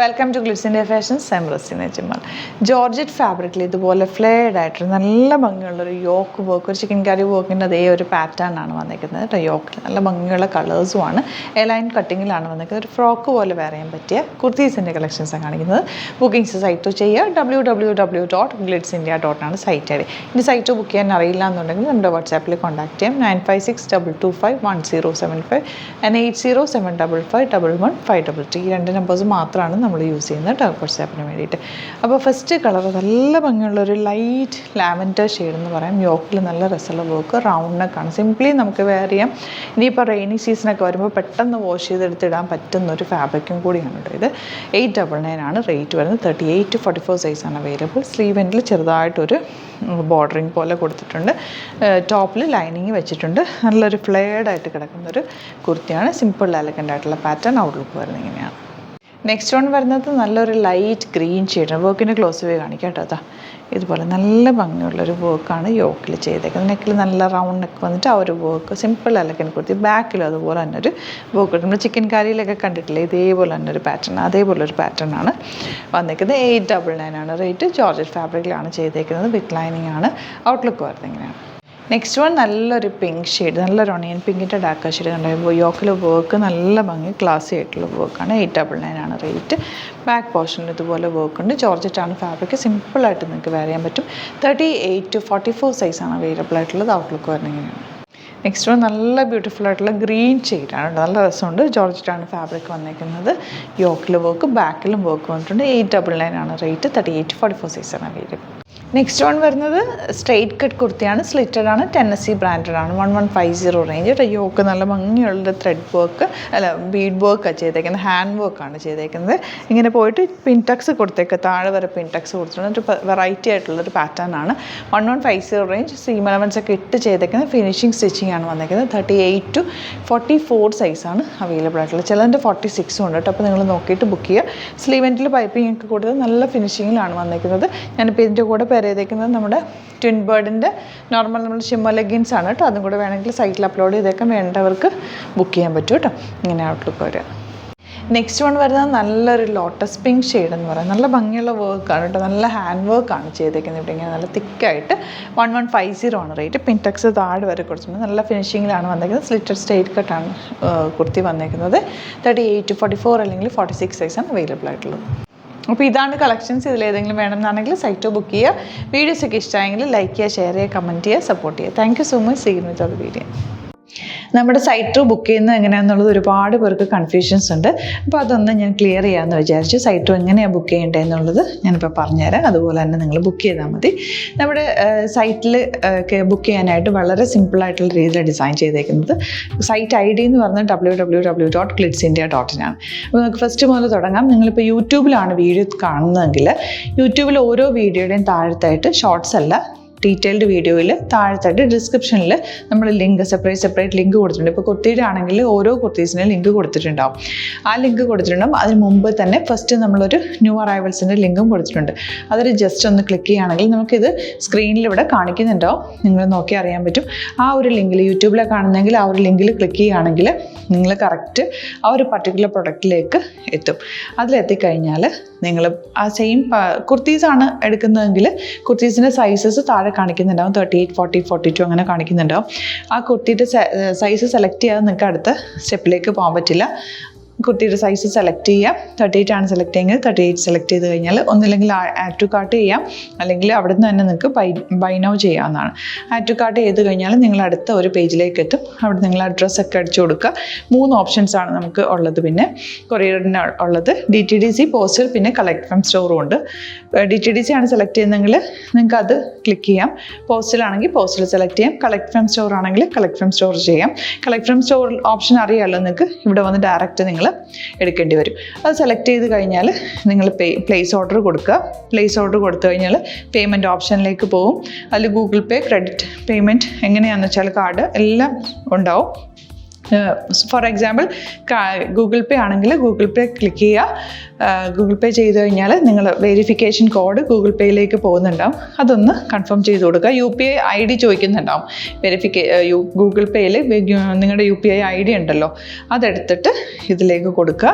Welcome to Glitz India fashions. സെംറസിനെ ജിമ്മൽ georgette ഫാബ്രിക്കിൽ ഇതുപോലെ ഫ്ലെയർഡ് ആയിട്ട് നല്ല ഭംഗിയുള്ളൊരു യോക്ക് വർക്ക്, ഒരു ചിക്കൻ കറി വർക്കിൻ്റെ അതേ ഒരു പാറ്റേൺ ആണ് വന്നിരിക്കുന്നത് കേട്ടോ. യോക്കിൽ നല്ല ഭംഗിയുള്ള കളേഴ്സുമാണ്. എലൈൻ കട്ടിങ്ങിലാണ് വന്നിരിക്കുന്നത്. ഒരു ഫ്രോക്ക് പോലെ വെയർ ചെയ്യാൻ പറ്റിയ കുർത്തീസിൻ്റെ കളക്ഷൻസാണ് കാണിക്കുന്നത്. ബുക്കിംഗ്സ് സൈറ്റ് ചെയ്യുക www.glitzindia.ആണ് സൈറ്റ് ഐ ഡി. ഇനി സൈറ്റ് ബുക്ക് ചെയ്യാൻ അറിയില്ല എന്നുണ്ടെങ്കിൽ നമ്മുടെ വാട്സാപ്പിൽ കോൺടാക്ട് ചെയ്യാം. 9562251075 and 8075551153. ഈ രണ്ട് നമ്പേഴ്സ് മാത്രമാണ് നമ്മൾ യൂസ് ചെയ്യുന്നത് കേട്ടോ വാട്സാപ്പിന് വേണ്ടിയിട്ട്. അപ്പോൾ ഫസ്റ്റ് കളർ നല്ല ഭംഗിയുള്ളൊരു ലൈറ്റ് ലാവൻഡർ ഷെയ്ഡ് എന്ന് പറയാം. യോക്കിൽ നല്ല രസമുള്ള വർക്ക്, റൗണ്ട് നെക്കാണ്. സിംപ്ലി നമുക്ക് വെയർ ചെയ്യാം. ഇനിയിപ്പോൾ റെയിനി സീസണൊക്കെ വരുമ്പോൾ പെട്ടെന്ന് വാഷ് ചെയ്തെടുത്തിടാൻ പറ്റുന്ന ഒരു ഫാബ്രിക്കും കൂടിയാണ് കേട്ടോ ഇത്. 899 ആണ് റേറ്റ് വരുന്നത്. 38 to 44 സൈസാണ് അവൈലബിൾ. സ്ലീവ് എൻഡിൽ ചെറുതായിട്ടൊരു ബോർഡറിങ് പോലെ കൊടുത്തിട്ടുണ്ട്. ടോപ്പിൽ ലൈനിങ് വെച്ചിട്ടുണ്ട്. നല്ലൊരു ഫ്ലെയർഡ് ആയിട്ട് കിടക്കുന്നൊരു കുർത്തിയാണ്. സിമ്പിൾ എലഗൻ്റ് ആയിട്ടുള്ള പാറ്റേൺ ഔട്ട്ലുക്ക് വരുന്നത് ഇങ്ങനെയാണ്. നെക്സ്റ്റ് വൺ വരുന്നത് നല്ലൊരു ലൈറ്റ് ഗ്രീൻ ഷെയ്ഡാണ്. വർക്കിൻ്റെ ക്ലോസ് വേ കാണിക്കാം കേട്ടോ. അതാ ഇതുപോലെ നല്ല ഭംഗിയുള്ളൊരു വർക്കാണ് യോക്കിൽ ചെയ്തേക്കുന്നത്. നെക്കിൽ നല്ല റൗണ്ട് നെക്ക് വന്നിട്ട് ആ ഒരു വർക്ക് സിമ്പിൾ എലഗൻ്റ് കുർത്തി. ബാക്കിലും അതുപോലെ തന്നെ ഒരു വർക്ക്. നമ്മൾ ചിക്കൻ കറിയിലൊക്കെ കണ്ടിട്ടില്ലേ, ഇതേപോലെ തന്നെ ഒരു പാറ്റേൺ, അതേപോലെ ഒരു പാറ്റേൺ ആണ് വന്നിരിക്കുന്നത്. 899 ആണ് റേറ്റ്. ജോർജറ്റ് ഫാബ്രിക്കിലാണ് ചെയ്തേക്കുന്നത്. വിത്ത് ലൈനിങ് ആണ്. ഔട്ട്ലുക്ക് വരുന്നത് ഇങ്ങനെയാണ്. നെക്സ്റ്റ് വൺ നല്ലൊരു പിങ്ക് ഷെയ്ഡ്, നല്ലൊരു ഒണിയൻ പിങ്കിൻ്റെ ഡാർക്ക് ഷെയ്ഡ് കണ്ടു. യോക്കിൽ വർക്ക് നല്ല ഭംഗി, ക്ലാസി ആയിട്ടുള്ള വർക്കാണ്. 899 ആണ് റേറ്റ്. ബാക്ക് പോർഷനിൽ ഇതുപോലെ വർക്ക് ഉണ്ട്. ജോർജറ്റാണ് ഫാബ്രിക്. സിമ്പിളായിട്ട് നിങ്ങൾക്ക് വെയർ ചെയ്യാൻ പറ്റും. 38 to 44 സൈസാണ് അവൈലബിൾ ആയിട്ടുള്ളത്. ഔട്ട്ലുക്ക് വരുന്നത് ഇങ്ങനെയാണ്. നെക്സ്റ്റ് വൺ നല്ല ബ്യൂട്ടിഫുൾ ആയിട്ടുള്ള ഗ്രീൻ ഷെയ്ഡാണ്. നല്ല രസമുണ്ട്. ജോർജറ്റാണ് ഫാബ്രിക് വന്നിരിക്കുന്നത്. യോക്കിൽ വർക്ക്, ബാക്കിലും വർക്ക് വന്നിട്ടുണ്ട്. 899 ആണ് റേറ്റ്. 38 to 44 സൈസാണ് അവൈലബിൾ. നെക്സ്റ്റ് വൺ വരുന്നത് സ്ട്രെയിറ്റ് കട്ട് കുർത്തിയാണ്. സ്ലിറ്റഡ് ആണ്. ടെന്നസി ബ്രാൻഡഡ് ആണ്. 1150 റേഞ്ച്. യോക്ക് നല്ല ഭംഗിയുള്ള ത്രെഡ് വർക്ക്, അല്ല ബീഡ് വർക്കാണ് ചെയ്തേക്കുന്നത്. ഹാൻഡ് വർക്കാണ് ചെയ്തേക്കുന്നത്. ഇങ്ങനെ പോയിട്ട് പിൻടക്സ് കൊടുത്തേക്ക്, താഴെ വരെ പിൻടക്സ് കൊടുത്തിട്ടുണ്ട്. ഒരു വെറൈറ്റി ആയിട്ടുള്ളൊരു പാറ്റേൺ ആണ്. 1150 റേഞ്ച്. സീം എലമെൻറ്റ്സ് ഒക്കെ ഇട്ട് ചെയ്തേക്കുന്നത്. ഫിനിഷിങ് സ്റ്റിച്ചിങ് ആണ് വന്നേക്കുന്നത്. 38 to 44 സൈസാണ് അവൈലബിൾ ആയിട്ടുള്ളത്. ചിലതിൻ്റെ 46 ഉണ്ട് കേട്ടോ. അപ്പോൾ നിങ്ങൾ നോക്കിയിട്ട് ബുക്ക് ചെയ്യുക. സ്ലീവെൻറ്റിൽ പൈപ്പിംഗ് ഒക്കെ കൊടുത്ത് നല്ല ഫിനിഷിങ്ങിലാണ് വന്നേക്കുന്നത്. ഞാനിപ്പോൾ ഇതിൻ്റെ കൂടെ ചെയ്തേക്കുന്നത് നമ്മുടെ ട്വിൻ ബേർഡിൻ്റെ നോർമൽ നമ്മൾ ഷിമ്മർ ലെഗിൻസ് ആണ് കേട്ടോ. അതും കൂടെ വേണമെങ്കിൽ സൈറ്റിൽ അപ്ലോഡ് ചെയ്തേക്കാൻ വേണ്ടവർക്ക് ബുക്ക് ചെയ്യാൻ പറ്റും കേട്ടോ. ഇങ്ങനെ ഔട്ട്ലുക്ക് വരിക. നെക്സ്റ്റ് വൺ വരുന്നത് നല്ലൊരു ലോട്ടസ് പിങ്ക് ഷെയ്ഡ് എന്ന് പറയാം. നല്ല ഭംഗിയുള്ള വർക്കാണ് കേട്ടോ. നല്ല ഹാൻഡ് വർക്കാണ് ചെയ്തേക്കുന്നത്. ഇവിടെ ഇങ്ങനെ നല്ല തിക്കായിട്ട്. 1150 ആണ് റേറ്റ്. പിൻടെക്സ് താഴെ വരെ കൊടുത്തിട്ടുണ്ട്. നല്ല ഫിനിഷിങ്ങിലാണ് വന്നേക്കുന്നത്. സ്ലിറ്റഡ് സ്ട്രെയിറ്റ് കട്ടാണ് കുർത്തി വന്നേക്കുന്നത്. 38 to 44 അല്ലെങ്കിൽ 46 സൈസാണ് അവൈലബിൾ ആയിട്ടുള്ളത്. അപ്പോൾ ഇതാണ് കളക്ഷൻസ്. ഇതിലേതെങ്കിലും വേണമെന്നാണെങ്കിൽ സൈറ്റ് ബുക്ക് ചെയ്യുക. വീഡിയോസൊക്കെ ഇഷ്ടമായെങ്കിൽ ലൈക്ക് ചെയ്യുക, ഷെയർ ചെയ്യുക, കമൻറ്റ് ചെയ്യുക, സപ്പോർട്ട് ചെയ്യുക. Thank you so much. See you with the video. നമ്മുടെ സൈറ്റ് ബുക്ക് ചെയ്യുന്നത് എങ്ങനെയാണെന്നുള്ളത് ഒരുപാട് പേർക്ക് കൺഫ്യൂഷൻസ് ഉണ്ട്. അപ്പോൾ അതൊന്ന് ഞാൻ ക്ലിയർ ചെയ്യാമെന്ന് വിചാരിച്ചു. സൈറ്റ് എങ്ങനെയാണ് ബുക്ക് ചെയ്യേണ്ടത് എന്നുള്ളത് ഞാനിപ്പോൾ പറഞ്ഞുതരാം. അതുപോലെ തന്നെ നിങ്ങൾ ബുക്ക് ചെയ്താൽ മതി. നമ്മുടെ സൈറ്റിൽ ബുക്ക് ചെയ്യാനായിട്ട് വളരെ സിമ്പിളായിട്ടുള്ള രീതിയിൽ ഡിസൈൻ ചെയ്തേക്കുന്നത്. സൈറ്റ് ID എന്ന് പറഞ്ഞാൽ www.glitzindia.in ആണ്. അപ്പോൾ നമുക്ക് ഫസ്റ്റ് മുതൽ തുടങ്ങാം. നിങ്ങളിപ്പോൾ യൂട്യൂബിലാണ് വീഡിയോ കാണുന്നതെങ്കിൽ യൂട്യൂബിൽ ഓരോ വീഡിയോയുടെയും താഴത്തായിട്ട് ഷോർട്സ് അല്ല, ഡീറ്റെയിൽഡ് വീഡിയോയിൽ താഴത്തായിട്ട് ഡിസ്ക്രിപ്ഷനിൽ നമ്മൾ ലിങ്ക് സെപ്പറേറ്റ് ലിങ്ക് കൊടുത്തിട്ടുണ്ട്. ഇപ്പോൾ കുർത്തിയുടെ ആണെങ്കിൽ ഓരോ കുർത്തീസിനും ലിങ്ക് കൊടുത്തിട്ടുണ്ടാവും. ആ ലിങ്ക് കൊടുത്തിട്ടുണ്ടാവും. അതിന് മുമ്പ് തന്നെ ഫസ്റ്റ് നമ്മളൊരു ന്യൂ അറൈവൽസിൻ്റെ ലിങ്കും കൊടുത്തിട്ടുണ്ട്. അതൊരു ജസ്റ്റ് ഒന്ന് ക്ലിക്ക് ചെയ്യുകയാണെങ്കിൽ നമുക്കിത് സ്ക്രീനിൽ ഇവിടെ കാണിക്കുന്നുണ്ടാവും. നിങ്ങൾ നോക്കി അറിയാൻ പറ്റും. ആ ഒരു ലിങ്കിൽ യൂട്യൂബിലെ കാണുന്നെങ്കിൽ ആ ഒരു ലിങ്കിൽ ക്ലിക്ക് ചെയ്യുകയാണെങ്കിൽ നിങ്ങൾ കറക്റ്റ് ആ ഒരു പർട്ടിക്കുലർ പ്രൊഡക്റ്റിലേക്ക് എത്തും. അതിലെത്തിക്കഴിഞ്ഞാൽ നിങ്ങൾ ആ സെയിം കുർത്തീസാണ് എടുക്കുന്നതെങ്കിൽ കുർത്തീസിൻ്റെ സൈസസ് താഴെ കാണിക്കുന്നുണ്ടാവും. 38, 40, 42 അങ്ങനെ കാണിക്കുന്നുണ്ടാവും. ആ കുർത്തിയുടെ സൈസ് സെലക്ട് ചെയ്യാതെ നിങ്ങൾക്ക് അടുത്ത സ്റ്റെപ്പിലേക്ക് പോകാൻ പറ്റില്ല. കുർത്തിയുടെ സൈസ് സെലക്ട് ചെയ്യാം. 38 ആണ് സെലക്ട് ചെയ്യുന്നത്. 38 സെലക്ട് ചെയ്ത് കഴിഞ്ഞാൽ ഒന്നില്ലെങ്കിൽ ആഡ് ടു കാർട്ട് ചെയ്യാം, അല്ലെങ്കിൽ അവിടെ നിന്ന് തന്നെ നിങ്ങൾക്ക് ബൈ നൗ ചെയ്യാവുന്നതാണ്. ആഡ് ടു കാർട്ട് ചെയ്ത് കഴിഞ്ഞാൽ നിങ്ങൾ അടുത്ത ഒരു പേജിലേക്ക് എത്തും. അവിടെ നിങ്ങൾ അഡ്രസ്സൊക്കെ അടിച്ചു കൊടുക്കുക. 3 ഓപ്ഷൻസാണ് നമുക്ക് ഉള്ളത്. പിന്നെ കൊറിയറിന് ഉള്ളത് DTDC, പോസ്റ്റൽ, പിന്നെ കളക്ട് ഫ്രം സ്റ്റോറും ഉണ്ട്. DTDC ആണ് സെലക്ട് ചെയ്യുന്നതെങ്കിൽ നിങ്ങൾക്ക് അത് ക്ലിക്ക് ചെയ്യാം. പോസ്റ്റലാണെങ്കിൽ പോസ്റ്റൽ സെലക്ട് ചെയ്യാം. കളക്ട് ഫ്രം സ്റ്റോർ ആണെങ്കിൽ കളക്ട് ഫ്രം സ്റ്റോർ ചെയ്യാം. കളക്ട് ഫ്രം സ്റ്റോർ ഓപ്ഷൻ അറിയാമല്ലോ നിങ്ങൾക്ക്. ഇവിടെ വന്ന് ഡയറക്റ്റ് നിങ്ങൾ എടുക്കേണ്ടി വരും. അത് സെലക്ട് ചെയ്ത് കഴിഞ്ഞാൽ നിങ്ങൾ പ്ലേസ് ഓർഡർ കൊടുക്കുക. പ്ലേസ് ഓർഡർ കൊടുത്തു കഴിഞ്ഞാൽ പേയ്മെൻറ്റ് ഓപ്ഷനിലേക്ക് പോകും. അതിൽ ഗൂഗിൾ പേ, ക്രെഡിറ്റ് പേയ്മെൻറ്റ് എങ്ങനെയാണെന്ന് വെച്ചാൽ കാർഡ് എല്ലാം ഉണ്ടാവും. ഫോർ എക്സാമ്പിൾ ഗൂഗിൾ പേ ആണെങ്കിൽ ഗൂഗിൾ പേ ക്ലിക്ക് ചെയ്യുക. ഗൂഗിൾ പേ ചെയ്ത് കഴിഞ്ഞാൽ നിങ്ങൾ വെരിഫിക്കേഷൻ കോഡ് ഗൂഗിൾ പേയിലേക്ക് പോകുന്നുണ്ടാവും. അതൊന്ന് കൺഫേം ചെയ്ത് കൊടുക്കുക. UPI ID ചോദിക്കുന്നുണ്ടാവും. ഗൂഗിൾ പേയിൽ നിങ്ങളുടെ UPI ID ഉണ്ടല്ലോ, അതെടുത്തിട്ട് ഇതിലേക്ക് കൊടുക്കുക.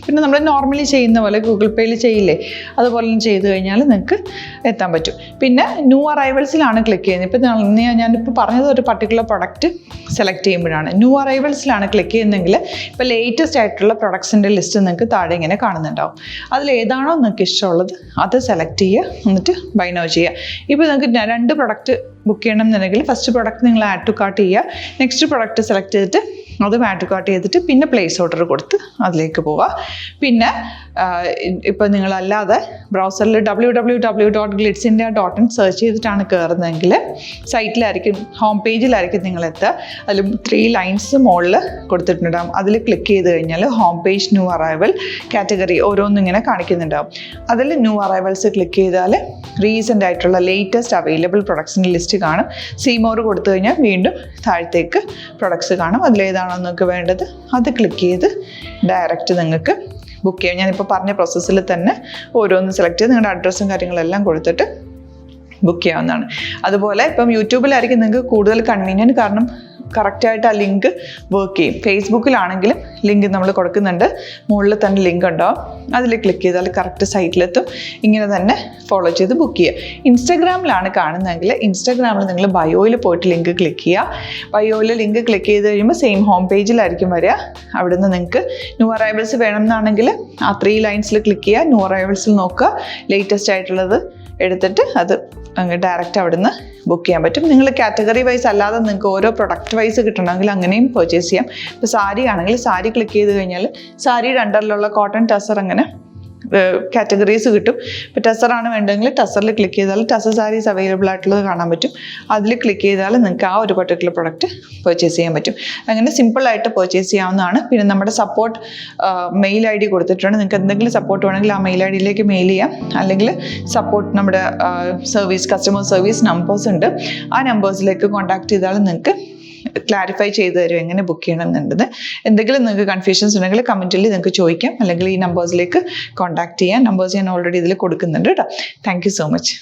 പിന്നെ നമ്മൾ നോർമലി ചെയ്യുന്ന പോലെ ഗൂഗിൾ പേയിൽ ചെയ്യില്ലേ, അതുപോലെ ചെയ്ത് കഴിഞ്ഞാൽ നിങ്ങൾക്ക് എത്താൻ പറ്റും. പിന്നെ ന്യൂ അറൈവൽസിലാണ് ക്ലിക്ക് ചെയ്യുന്നത്. ഇപ്പോൾ ഞാനിപ്പോൾ പറഞ്ഞത് ഒരു പർട്ടിക്കുലർ പ്രൊഡക്റ്റ് സെലക്ട് ചെയ്യുമ്പോഴാണ്. ന്യൂ അറൈവൽസിലാണ് ക്ലിക്ക് ചെയ്യുന്നതെങ്കിൽ ഇപ്പോൾ ലേറ്റസ്റ്റ് ആയിട്ടുള്ള പ്രൊഡക്ട്സിൻ്റെ ലിസ്റ്റ് നിങ്ങൾക്ക് താഴെ ഇങ്ങനെ കാണുന്നുണ്ടാവും. അതിലേതാണോ നിങ്ങൾക്ക് ഇഷ്ടമുള്ളത് അത് സെലക്ട് ചെയ്യുക, എന്നിട്ട് ബൈ നൗ ചെയ്യുക. ഇപ്പോൾ നിങ്ങൾക്ക് 2 പ്രൊഡക്റ്റ് ബുക്ക് ചെയ്യണം എന്നുണ്ടെങ്കിൽ ഫസ്റ്റ് പ്രൊഡക്റ്റ് നിങ്ങൾ ആഡ് ടു കാർട്ട് ചെയ്യുക, നെക്സ്റ്റ് പ്രൊഡക്റ്റ് സെലക്ട് ചെയ്തിട്ട് അതും ആഡ് ടു കാർട്ട് ചെയ്തിട്ട് പിന്നെ പ്ലേസ് ഓർഡർ കൊടുത്ത് അതിലേക്ക് പോവുക. പിന്നെ ഇപ്പോൾ നിങ്ങളല്ലാതെ ബ്രൗസറിൽ www.glitzindia.in സെർച്ച് ചെയ്തിട്ടാണ് കയറുന്നതെങ്കിൽ സൈറ്റിലായിരിക്കും, ഹോം പേജിലായിരിക്കും നിങ്ങളെത്തുക. അതിൽ 3 ലൈൻസ് മുകളിൽ കൊടുത്തിട്ടുണ്ടാകും. അതിൽ ക്ലിക്ക് ചെയ്ത് കഴിഞ്ഞാൽ home page new arrival category ഓരോന്നും ഇങ്ങനെ കാണിക്കുന്നുണ്ടാവും. അതിൽ ന്യൂ അറൈവൽസ് ക്ലിക്ക് ചെയ്താൽ റീസെൻ്റ് ആയിട്ടുള്ള ലേറ്റസ്റ്റ് അവൈലബിൾ പ്രൊഡക്ട്സിൻ്റെ ലിസ്റ്റ് കാണും. സീമോർ കൊടുത്തു കഴിഞ്ഞാൽ വീണ്ടും താഴത്തേക്ക് പ്രൊഡക്ട്സ് കാണും. അതിലേതാണോ നിങ്ങൾക്ക് വേണ്ടത് അത് ക്ലിക്ക് ചെയ്ത് ഡയറക്റ്റ് നിങ്ങൾക്ക് ബുക്ക് ചെയ്യാം. ഞാനിപ്പോൾ പറഞ്ഞ പ്രോസസ്സിൽ തന്നെ ഓരോന്ന് സെലക്ട് ചെയ്ത് നിങ്ങളുടെ അഡ്രസ്സും കാര്യങ്ങളെല്ലാം കൊടുത്തിട്ട് ബുക്ക് ചെയ്യാവുന്നതാണ്. അതുപോലെ ഇപ്പം യൂട്യൂബിലായിരിക്കും നിങ്ങൾക്ക് കൂടുതൽ കൺവീനിയൻറ്റ്, കാരണം കറക്റ്റായിട്ട് ആ ലിങ്ക് വർക്ക് ചെയ്യും. ഫേസ്ബുക്കിലാണെങ്കിലും ലിങ്ക് നമ്മൾ കൊടുക്കുന്നുണ്ട്, മുകളിൽ തന്നെ ലിങ്ക് ഉണ്ടാവും. അതിൽ ക്ലിക്ക് ചെയ്താൽ കറക്റ്റ് സൈറ്റിലെത്തും. ഇങ്ങനെ തന്നെ ഫോളോ ചെയ്ത് ബുക്ക് ചെയ്യുക. ഇൻസ്റ്റാഗ്രാമിലാണ് കാണുന്നതെങ്കിൽ ഇൻസ്റ്റാഗ്രാമിൽ നിങ്ങൾ ബയോയിൽ പോയിട്ട് ലിങ്ക് ക്ലിക്ക് ചെയ്യുക. ബയോയിൽ ലിങ്ക് ക്ലിക്ക് ചെയ്ത് കഴിയുമ്പോൾ സെയിം ഹോം പേജിലായിരിക്കും വരിക. അവിടുന്ന് നിങ്ങൾക്ക് ന്യൂ അറൈവൽസ് വേണമെന്നാണെങ്കിൽ ആ 3 ലൈൻസിൽ ക്ലിക്ക് ചെയ്യുക, ന്യൂ അറൈവൽസിൽ നോക്കുക, ലേറ്റസ്റ്റ് ആയിട്ടുള്ളത് എടുത്തിട്ട് അത് അങ്ങ് ഡയറക്റ്റ് അവിടുന്ന് ബുക്ക് ചെയ്യാൻ പറ്റും. നിങ്ങൾ കാറ്റഗറി വൈസ് അല്ലാതെ നിങ്ങൾക്ക് ഓരോ പ്രൊഡക്റ്റ് വൈസ് കിട്ടണമെങ്കിൽ അങ്ങനെയും പർച്ചേസ് ചെയ്യാം. ഇപ്പോൾ സാരി ആണെങ്കിൽ സാരി ക്ലിക്ക് ചെയ്ത് കഴിഞ്ഞാൽ സാരിയുടെ അണ്ടറിലുള്ള കോട്ടൺ ടസർ അങ്ങനെ കാറ്റഗറീസ് കിട്ടും. ഇപ്പോൾ ടസറാണ് വേണ്ടതെങ്കിൽ ടസറിൽ ക്ലിക്ക് ചെയ്താൽ ടസർ സാരീസ് അവൈലബിൾ ആയിട്ടുള്ളത് കാണാൻ പറ്റും. അതിൽ ക്ലിക്ക് ചെയ്താൽ നിങ്ങൾക്ക് ആ ഒരു പർട്ടിക്കുലർ പ്രൊഡക്റ്റ് പർച്ചേസ് ചെയ്യാൻ പറ്റും. അങ്ങനെ സിമ്പിളായിട്ട് പർച്ചേസ് ചെയ്യാവുന്നതാണ്. പിന്നെ നമ്മുടെ സപ്പോർട്ട് മെയിൽ ID കൊടുത്തിട്ടുണ്ട്. നിങ്ങൾക്ക് എന്തെങ്കിലും സപ്പോർട്ട് വേണമെങ്കിൽ ആ മെയിൽ IDയിലേക്ക് മെയിൽ ചെയ്യാം. അല്ലെങ്കിൽ സപ്പോർട്ട് നമ്മുടെ കസ്റ്റമർ സർവീസ് നമ്പേഴ്സ് ഉണ്ട്, ആ നമ്പേഴ്സിലേക്ക് കോൺടാക്ട് ചെയ്താൽ നിങ്ങൾക്ക് ക്ലാരിഫൈ ചെയ്ത് തരും എങ്ങനെ ബുക്ക് ചെയ്യണം എന്നുള്ളത്. എന്തെങ്കിലും നിങ്ങൾക്ക് കൺഫ്യൂഷൻസ് ഉണ്ടെങ്കിൽ കമൻറ്റിൽ നിങ്ങൾക്ക് ചോദിക്കാം, അല്ലെങ്കിൽ ഈ നമ്പേഴ്സിലേക്ക് കോൺടാക്ട് ചെയ്യാം. നമ്പേഴ്സ് ഞാൻ ഓൾറെഡി ഇതിൽ കൊടുക്കുന്നുണ്ട് കേട്ടോ. Thank you so much.